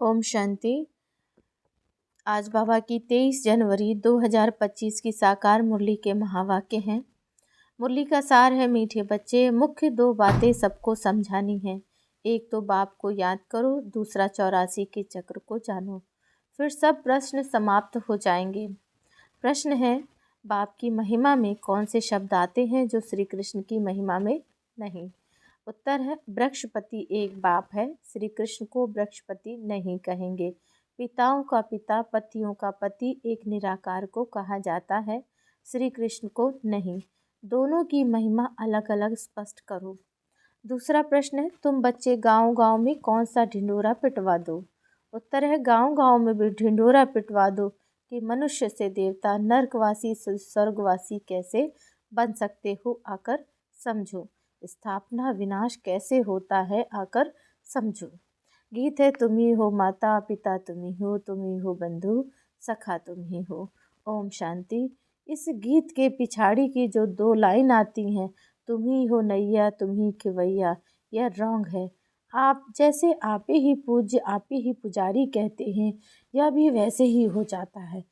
ओम शांति। आज बाबा की 23 जनवरी 2025 की साकार मुरली के महावाक्य हैं। मुरली का सार है, मीठे बच्चे, मुख्य दो बातें सबको समझानी हैं। एक तो बाप को याद करो, दूसरा 84 के चक्र को जानो, फिर सब प्रश्न समाप्त हो जाएंगे। प्रश्न है, बाप की महिमा में कौन से शब्द आते हैं जो श्री कृष्ण की महिमा में नहीं? उत्तर है, वृक्षपति एक बाप है, श्री कृष्ण को वृक्षपति नहीं कहेंगे। पिताओं का पिता, पतियों का पति एक निराकार को कहा जाता है, श्री कृष्ण को नहीं। दोनों की महिमा अलग अलग स्पष्ट करो। दूसरा प्रश्न है, तुम बच्चे गांव गांव में कौन सा ढिंडोरा पिटवा दो? उत्तर है, गांव गांव में भी ढिंडोरा पिटवा दो कि मनुष्य से देवता, नरकवासी से स्वर्गवासी कैसे बन सकते हो, आकर समझो। स्थापना विनाश कैसे होता है, आकर समझो। गीत है, तुम ही हो माता पिता, तुम ही हो बंधु सखा, तुम ही हो। ओम शांति। इस गीत के पिछाड़ी की जो दो लाइन आती हैं, तुम ही हो नैया, तुम ही खिवैया, यह रॉन्ग है। आप जैसे आप ही पूज्य, आप ही पुजारी कहते हैं, यह भी वैसे ही हो जाता है।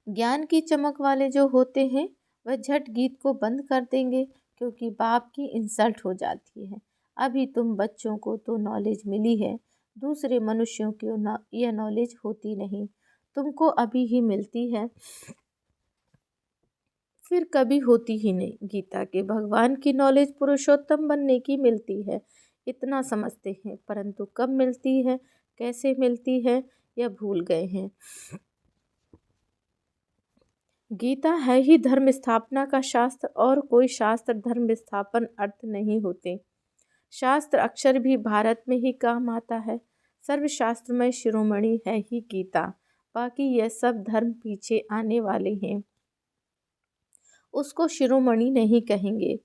ज्ञान की चमक वाले जो होते हैं वह झट गीत को बंद कर देंगे, क्योंकि बाप की इंसल्ट हो जाती है। अभी तुम बच्चों को तो नॉलेज मिली है, दूसरे मनुष्यों को यह नॉलेज होती नहीं, तुमको अभी ही मिलती है, फिर कभी होती ही नहीं। गीता के भगवान की नॉलेज पुरुषोत्तम बनने की मिलती है, इतना समझते हैं, परंतु कब मिलती है, कैसे मिलती है, यह भूल गए हैं। गीता है ही धर्म स्थापना का शास्त्र, और कोई शास्त्र धर्म स्थापन अर्थ नहीं होते। शास्त्र अक्षर भी भारत में ही काम आता है। सर्वशास्त्र में शिरोमणि है ही गीता, बाकी यह सब धर्म पीछे आने वाले हैं, उसको शिरोमणि नहीं कहेंगे।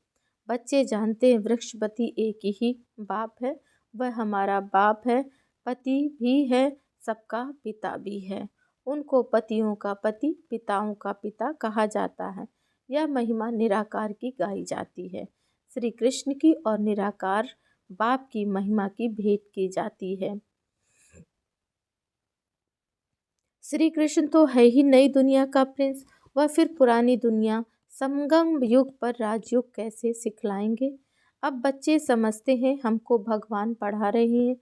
बच्चे जानते हैं वृक्षपति एक ही बाप है, वह हमारा बाप है, पति भी है, सबका पिता भी है। उनको पतियों का पति, पिताओं का पिता कहा जाता है। यह महिमा निराकार की गाई जाती है। श्री कृष्ण की और निराकार बाप की महिमा की भेंट की जाती है। श्री कृष्ण तो है ही नई दुनिया का प्रिंस, वह फिर पुरानी दुनिया संगम युग पर राजयोग कैसे सिखलाएंगे? अब बच्चे समझते हैं हमको भगवान पढ़ा रहे हैं,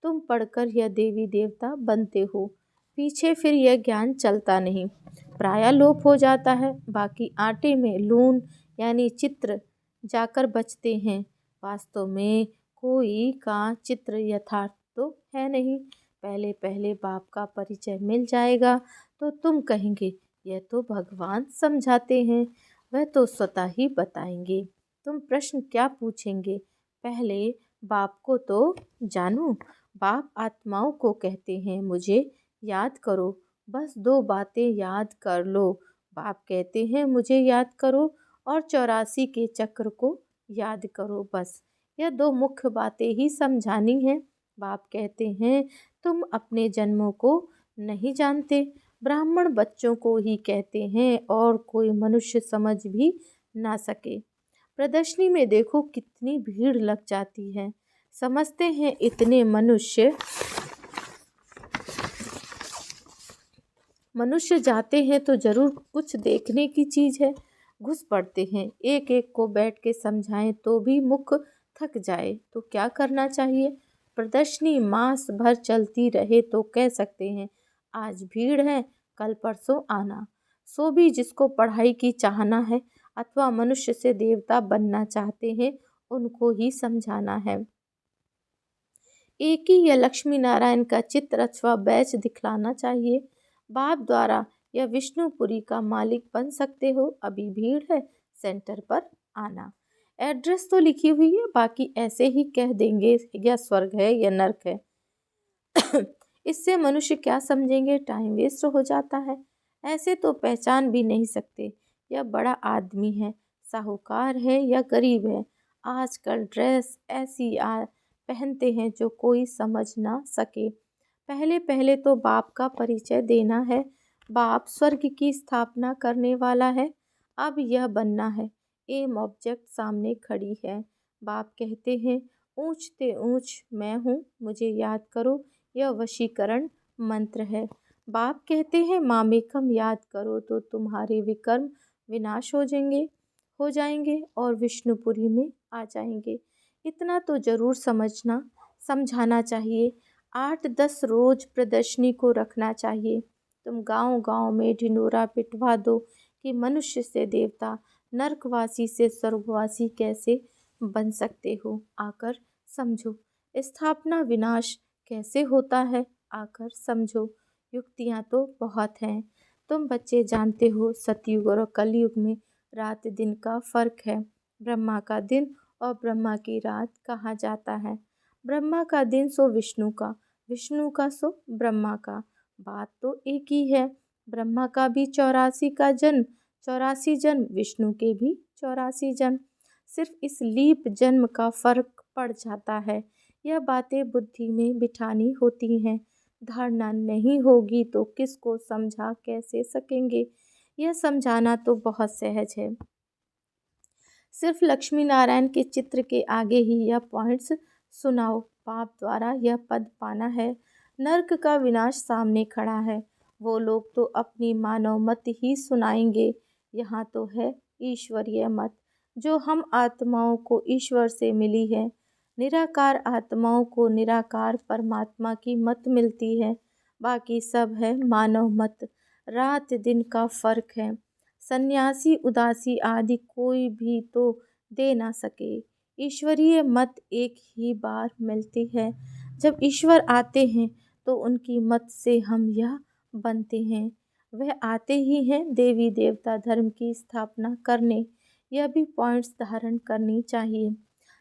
तुम पढ़कर यह देवी देवता बनते हो, पीछे फिर यह ज्ञान चलता नहीं, प्रायः लोप हो जाता है। बाकी आटे में लून यानी चित्र जाकर बचते हैं। वास्तव में कोई का चित्र यथार्थ तो है नहीं। पहले पहले बाप का परिचय मिल जाएगा तो तुम कहेंगे यह तो भगवान समझाते हैं, वह तो स्वतः ही बताएंगे। तुम प्रश्न क्या पूछेंगे? पहले बाप को तो जानो। बाप आत्माओं को कहते हैं मुझे याद करो, बस दो बातें याद कर लो। बाप कहते हैं मुझे याद करो और 84 के चक्र को याद करो, बस यह दो मुख्य बातें ही समझानी हैं। बाप कहते हैं तुम अपने जन्मों को नहीं जानते, ब्राह्मण बच्चों को ही कहते हैं और कोई मनुष्य समझ भी ना सके। प्रदर्शनी में देखो कितनी भीड़ लग जाती है, समझते हैं इतने मनुष्य जाते हैं तो जरूर कुछ देखने की चीज़ है। घुस पड़ते हैं, एक एक को बैठ के समझाएं तो भी मुख थक जाए तो क्या करना चाहिए? प्रदर्शनी मास भर चलती रहे तो कह सकते हैं आज भीड़ है, कल परसों आना। सो भी जिसको पढ़ाई की चाहना है अथवा मनुष्य से देवता बनना चाहते हैं, उनको ही समझाना है। एक ही या लक्ष्मी नारायण का चित्र अथवा बैच दिखलाना चाहिए। बाप द्वारा या विष्णुपुरी का मालिक बन सकते हो, अभी भीड़ है, सेंटर पर आना। एड्रेस तो लिखी हुई है, बाकी ऐसे ही कह देंगे या स्वर्ग है या नर्क है। इससे मनुष्य क्या समझेंगे, टाइम वेस्ट हो जाता है। ऐसे तो पहचान भी नहीं सकते यह बड़ा आदमी है, साहूकार है या गरीब है। आजकल ड्रेस ऐसी पहनते हैं जो कोई समझ ना सके। पहले पहले तो बाप का परिचय देना है। बाप स्वर्ग की स्थापना करने वाला है, अब यह बनना है। एम ऑब्जेक्ट सामने खड़ी है। बाप कहते हैं ऊंचते ऊंच मैं हूँ, मुझे याद करो, यह वशीकरण मंत्र है। बाप कहते हैं मामेकम याद करो तो तुम्हारे विकर्म विनाश हो जाएंगे और विष्णुपुरी में आ जाएंगे। इतना तो जरूर समझाना चाहिए। 8-10 रोज प्रदर्शनी को रखना चाहिए। तुम गांव गांव में ढिंडोरा पिटवा दो कि मनुष्य से देवता, नरकवासी से स्वर्गवासी कैसे बन सकते हो। आकर समझो, स्थापना विनाश कैसे होता है, आकर समझो। युक्तियाँ तो बहुत हैं, तुम बच्चे जानते हो। सतयुग और कलयुग में रात दिन का फर्क है। ब्रह्मा का दिन और ब्रह्मा की रात कहा जाता है। ब्रह्मा का दिन सो विष्णु का, विष्णु का सो ब्रह्मा का। बात तो एक ही है। ब्रह्मा का भी 84 जन्म, विष्णु के भी 84 जन्म। सिर्फ इस लीप जन्म का फर्क पड़ जाता है। यह बातें बुद्धि में बिठानी होती हैं। धारणा नहीं होगी तो किसको समझा कैसे सकेंगे। यह समझाना तो बहुत सहज है। सिर्फ लक्ष्मी नारायण के चित्र के आगे ही यह पॉइंट्स सुनाओ। पाप द्वारा यह पद पाना है। नरक का विनाश सामने खड़ा है। वो लोग तो अपनी मानव मत ही सुनाएंगे। यहाँ तो है ईश्वरीय मत, जो हम आत्माओं को ईश्वर से मिली है। निराकार आत्माओं को निराकार परमात्मा की मत मिलती है। बाकी सब है मानव मत। रात दिन का फर्क है। सन्यासी उदासी आदि कोई भी तो दे ना सके। ईश्वरीय मत एक ही बार मिलती है। जब ईश्वर आते हैं तो उनकी मत से हम यह बनते हैं। वह आते ही हैं देवी देवता धर्म की स्थापना करने। यह भी पॉइंट्स धारण करनी चाहिए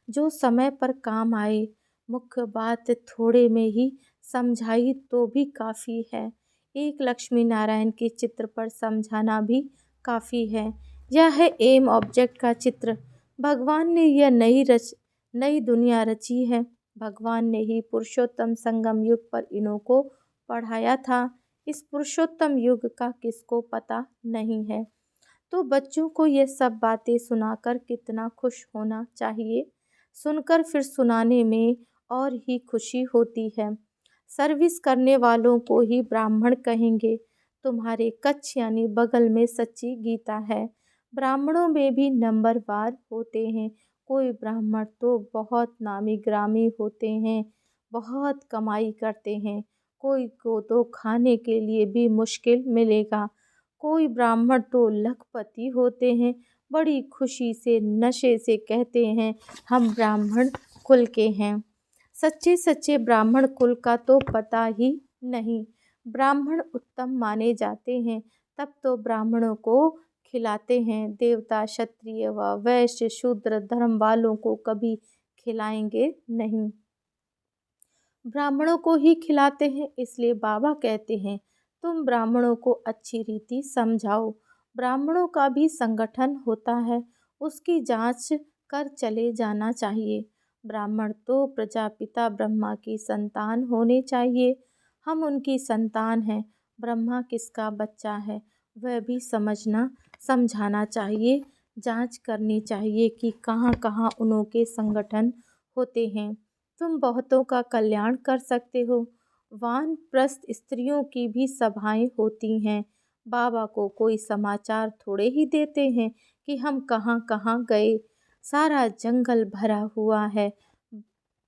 जो समय पर काम आए। मुख्य बात थोड़े में ही समझाई तो भी काफ़ी है। एक लक्ष्मी नारायण के चित्र पर समझाना भी काफ़ी है। यह है एम ऑब्जेक्ट का चित्र। भगवान ने यह नई दुनिया रची है। भगवान ने ही पुरुषोत्तम संगम युग पर इन्हों को पढ़ाया था। इस पुरुषोत्तम युग का किसको पता नहीं है। तो बच्चों को ये सब बातें सुनाकर कितना खुश होना चाहिए। सुनकर फिर सुनाने में और ही खुशी होती है। सर्विस करने वालों को ही ब्राह्मण कहेंगे। तुम्हारे कच्छ यानी बगल में सच्ची गीता है। ब्राह्मणों में भी नंबरवार होते हैं। कोई ब्राह्मण तो बहुत नामी ग्रामी होते हैं, बहुत कमाई करते हैं। कोई को तो खाने के लिए भी मुश्किल मिलेगा। कोई ब्राह्मण तो लखपति होते हैं, बड़ी खुशी से नशे से कहते हैं हम ब्राह्मण कुल के हैं। सच्चे सच्चे ब्राह्मण कुल का तो पता ही नहीं। ब्राह्मण उत्तम माने जाते हैं तब तो ब्राह्मणों को खिलाते हैं। देवता क्षत्रिय व वैश्य शूद्र धर्म वालों को कभी खिलाएंगे नहीं, ब्राह्मणों को ही खिलाते हैं। इसलिए बाबा कहते हैं तुम ब्राह्मणों को अच्छी रीति समझाओ। ब्राह्मणों का भी संगठन होता है, उसकी जांच कर चले जाना चाहिए। ब्राह्मण तो प्रजापिता ब्रह्मा की संतान होने चाहिए। हम उनकी संतान हैं। ब्रह्मा किसका बच्चा है वह भी समझाना चाहिए। जांच करनी चाहिए कि कहाँ कहाँ उनके संगठन होते हैं। तुम बहुतों का कल्याण कर सकते हो। वानप्रस्थ स्त्रियों की भी सभाएं होती हैं। बाबा को कोई समाचार थोड़े ही देते हैं कि हम कहाँ कहाँ गए। सारा जंगल भरा हुआ है।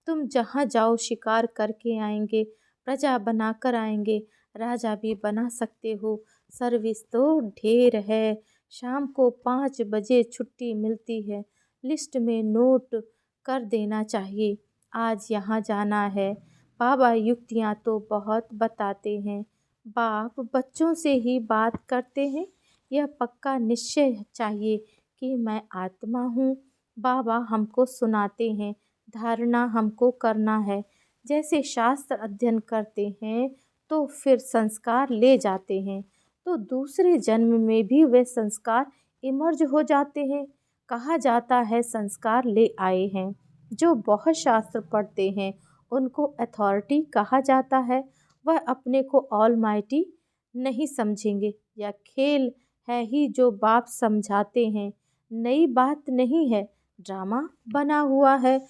तुम जहाँ जाओ शिकार करके आएंगे, प्रजा बना कर आएंगे, राजा भी बना सकते हो। सर्विस तो ढेर है। शाम को 5 बजे छुट्टी मिलती है। लिस्ट में नोट कर देना चाहिए। आज यहाँ जाना है। बाबा युक्तियाँ तो बहुत बताते हैं। बाप बच्चों से ही बात करते हैं। यह पक्का निश्चय चाहिए कि मैं आत्मा हूँ। बाबा हमको सुनाते हैं, धारणा हमको करना है। जैसे शास्त्र अध्ययन करते हैं तो फिर संस्कार ले जाते हैं, तो दूसरे जन्म में भी वे संस्कार इमर्ज हो जाते हैं। कहा जाता है संस्कार ले आए हैं। जो बहुत शास्त्र पढ़ते हैं उनको अथॉरिटी कहा जाता है। वह अपने को ऑलमाइटी नहीं समझेंगे। यह खेल है ही जो बाप समझाते हैं। नई बात नहीं है, ड्रामा बना हुआ है।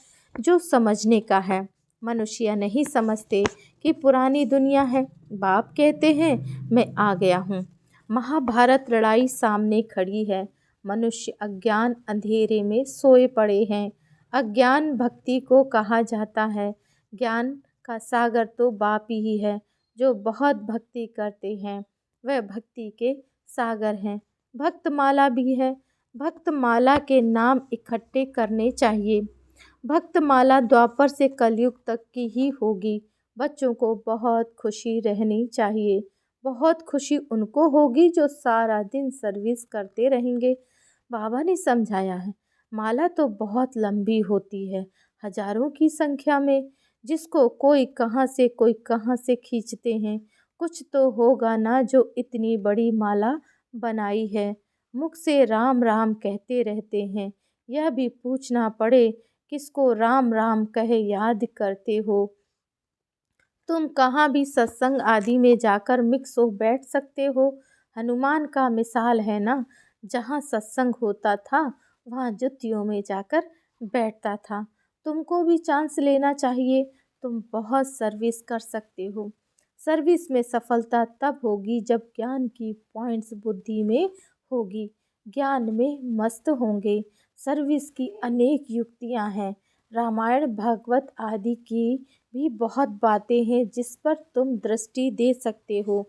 जो समझने का है। मनुष्य नहीं समझते कि पुरानी दुनिया है। बाप कहते हैं मैं आ गया हूँ। महाभारत लड़ाई सामने खड़ी है। मनुष्य अज्ञान अंधेरे में सोए पड़े हैं। अज्ञान भक्ति को कहा जाता है। ज्ञान का सागर तो बाप ही है। जो बहुत भक्ति करते हैं वह भक्ति के सागर हैं। भक्तमाला भी है। भक्तमाला के नाम इकट्ठे करने चाहिए। भक्तमाला द्वापर से कलयुग तक की ही होगी। बच्चों को बहुत खुशी रहनी चाहिए। बहुत खुशी उनको होगी जो सारा दिन सर्विस करते रहेंगे। बाबा ने समझाया है माला तो बहुत लंबी होती है, हजारों की संख्या में, जिसको कोई कहाँ से खींचते हैं। कुछ तो होगा ना जो इतनी बड़ी माला बनाई है। मुख से राम राम कहते रहते हैं। यह भी पूछना पड़े किसको राम राम कहे याद करते हो। तुम कहाँ भी सत्संग आदि में जाकर मिक्स हो बैठ सकते हो। हनुमान का मिसाल है ना, जहाँ सत्संग होता था वहाँ जुतियों में जाकर बैठता था। तुमको भी चांस लेना चाहिए। तुम बहुत सर्विस कर सकते हो। सर्विस में सफलता तब होगी जब ज्ञान की पॉइंट्स बुद्धि में होगी। ज्ञान में मस्त होंगे। सर्विस की अनेक युक्तियाँ हैं। रामायण भागवत आदि की भी बहुत बातें हैं जिस पर तुम दृष्टि दे सकते हो।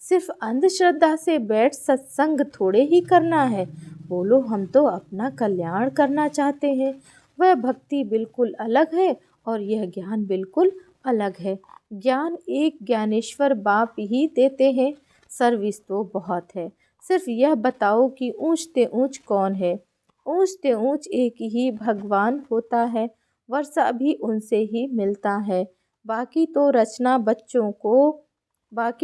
सिर्फ अंधश्रद्धा से बैठ सत्संग थोड़े ही करना है। बोलो हम तो अपना कल्याण करना चाहते हैं। वह भक्ति बिल्कुल अलग है और यह ज्ञान बिल्कुल अलग है। ज्ञान एक ज्ञानेश्वर बाप ही देते हैं। सर्विस तो बहुत है। सिर्फ यह बताओ कि ऊंचते ऊंच कौन है। ऊंचते ऊंच एक ही भगवान होता है। वर्षा भी उनसे ही मिलता है। बाकी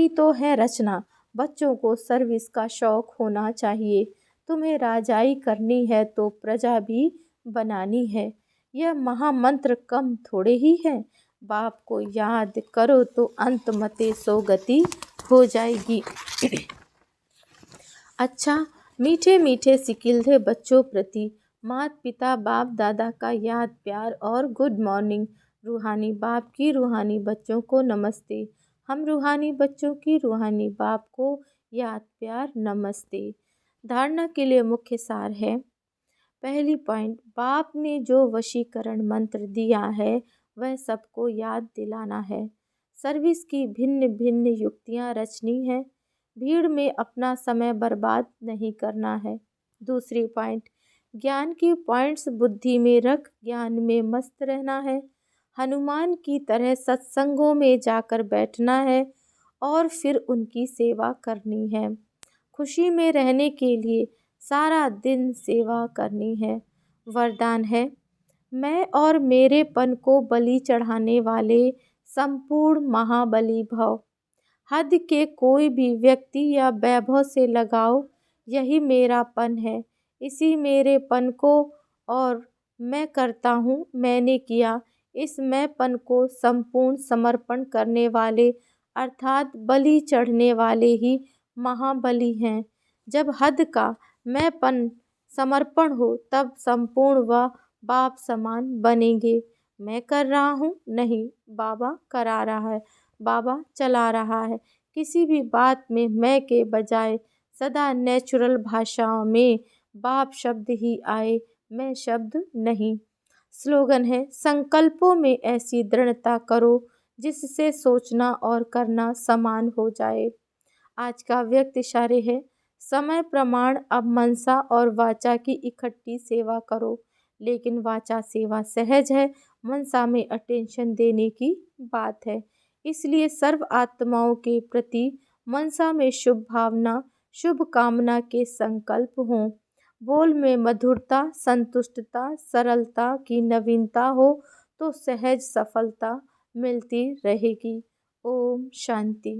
तो है रचना। बच्चों को सर्विस का शौक होना चाहिए। तुम्हें राजाई करनी है तो प्रजा भी बनानी है। यह महामंत्र कम थोड़े ही है। बाप को याद करो तो अंत मते सो गति हो जाएगी। अच्छा, मीठे मीठे सिकिल्धे बच्चों प्रति माता पिता बाप दादा का याद प्यार और गुड मॉर्निंग। रूहानी बाप की रूहानी बच्चों को नमस्ते। हम रूहानी बच्चों की रूहानी बाप को याद प्यार नमस्ते। धारणा के लिए मुख्य सार है। पहली पॉइंट, बाप ने जो वशीकरण मंत्र दिया है वह सबको याद दिलाना है। सर्विस की भिन्न भिन्न युक्तियाँ रचनी है। भीड़ में अपना समय बर्बाद नहीं करना है। दूसरी पॉइंट, ज्ञान की पॉइंट्स बुद्धि में रख ज्ञान में मस्त रहना है। हनुमान की तरह सत्संगों में जाकर बैठना है और फिर उनकी सेवा करनी है। खुशी में रहने के लिए सारा दिन सेवा करनी है। वरदान है, मैं और मेरेपन को बलि चढ़ाने वाले संपूर्ण महाबली भव। हद के कोई भी व्यक्ति या वैभव से लगाओ, यही मेरापन है। इसी मेरेपन को और मैं करता हूँ, मैंने किया, इस मैंपन को संपूर्ण समर्पण करने वाले अर्थात बलि चढ़ने वाले ही महाबली हैं। जब हद का मैंपन समर्पण हो तब संपूर्ण व बाप समान बनेंगे। मैं कर रहा हूँ नहीं, बाबा करा रहा है, बाबा चला रहा है। किसी भी बात में मैं के बजाय सदा नेचुरल भाषाओं में बाप शब्द ही आए, मैं शब्द नहीं। स्लोगन है, संकल्पों में ऐसी दृढ़ता करो जिससे सोचना और करना समान हो जाए। आज का व्यक्त इशारे है, समय प्रमाण अब मनसा और वाचा की इकट्ठी सेवा करो। लेकिन वाचा सेवा सहज है, मनसा में अटेंशन देने की बात है। इसलिए सर्व आत्माओं के प्रति मनसा में शुभ भावना शुभ कामना के संकल्प हों। बोल में मधुरता संतुष्टता सरलता की नवीनता हो तो सहज सफलता मिलती रहेगी। ओम शांति।